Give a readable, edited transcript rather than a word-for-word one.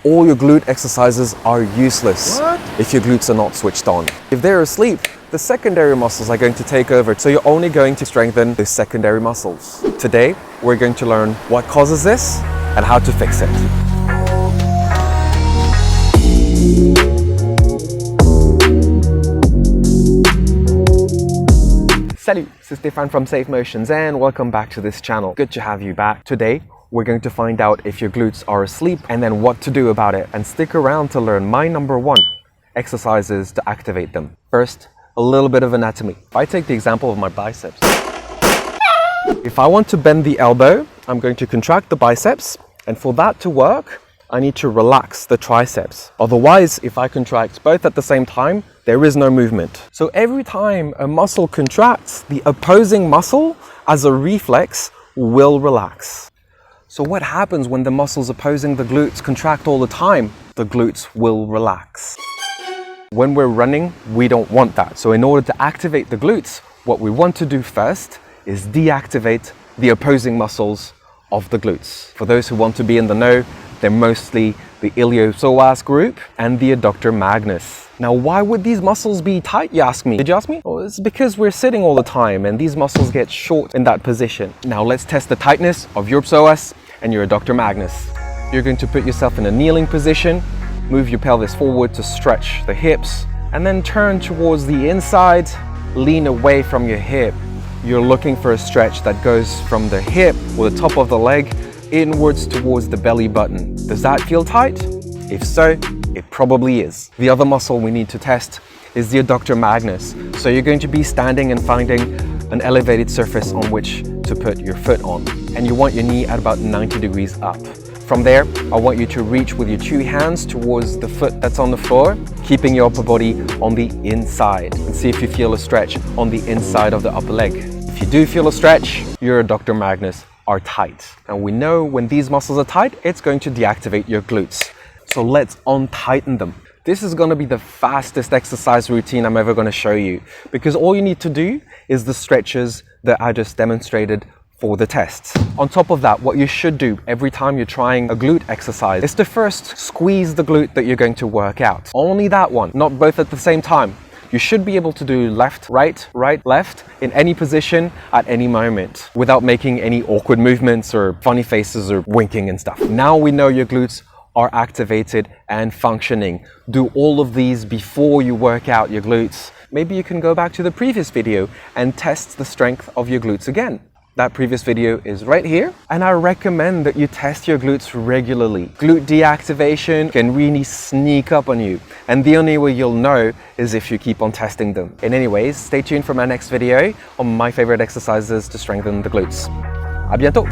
all your glute exercises are useless What? if your glutes are not switched on. If they're asleep, the secondary muscles are going to take over, so you're only going to strengthen the secondary muscles. Today, we're going to learn what causes this and how to fix it. Salut, c'est Stéphane from Safe Motions and welcome back to this channel. Good to have you back. Today, we're going to find out if your glutes are asleep and then what to do about it. And stick around to learn my number 1 exercises to activate them. First, a little bit of anatomy. If I take the example of my biceps. If I want to bend the elbow, I'm going to contract the biceps, and for that to work, I need to relax the triceps. Otherwise, if I contract both at the same time, there is no movement. So every time a muscle contracts, the opposing muscle, as a reflex, will relax. So what happens when the muscles opposing the glutes contract all the time? The glutes will relax. When we're running, we don't want that. So in order to activate the glutes, what we want to do first is deactivate the opposing muscles of the glutes. For those who want to be in the know, they're mostly the iliopsoas group and the adductor magnus. Now, why would these muscles be tight, you ask me? Did you ask me? Well, it's because we're sitting all the time and these muscles get short in that position. Now, let's test the tightness of your psoas and your adductor magnus. You're going to put yourself in a kneeling position, move your pelvis forward to stretch the hips, and then turn towards the inside, lean away from your hip. You're looking for a stretch that goes from the hip or the top of the leg inwards towards the belly button. Does that feel tight? If so, it probably is. The other muscle we need to test is the adductor magnus. So you're going to be standing and finding an elevated surface on which to put your foot on. And you want your knee at about 90 degrees up. From there, I want you to reach with your 2 hands towards the foot that's on the floor, keeping your upper body on the inside. And see if you feel a stretch on the inside of the upper leg. If you do feel a stretch, your adductor magnus are tight. And we know when these muscles are tight, it's going to deactivate your glutes. So let's untighten them. This is going to be the fastest exercise routine I'm ever going to show you, because all you need to do is the stretches that I just demonstrated for the tests. On top of that, what you should do every time you're trying a glute exercise is to first squeeze the glute that you're going to work out. Only that one, not both at the same time. You should be able to do left, right, right, left in any position at any moment without making any awkward movements or funny faces or winking and stuff. Now we know your glutes are activated and functioning. Do all of these before you work out your glutes. Maybe you can go back to the previous video and test the strength of your glutes again. That previous video is right here, and I recommend that you test your glutes regularly. Glute deactivation can really sneak up on you, and the only way you'll know is if you keep on testing them. In any ways, stay tuned for my next video on my favorite exercises to strengthen the glutes. À bientôt!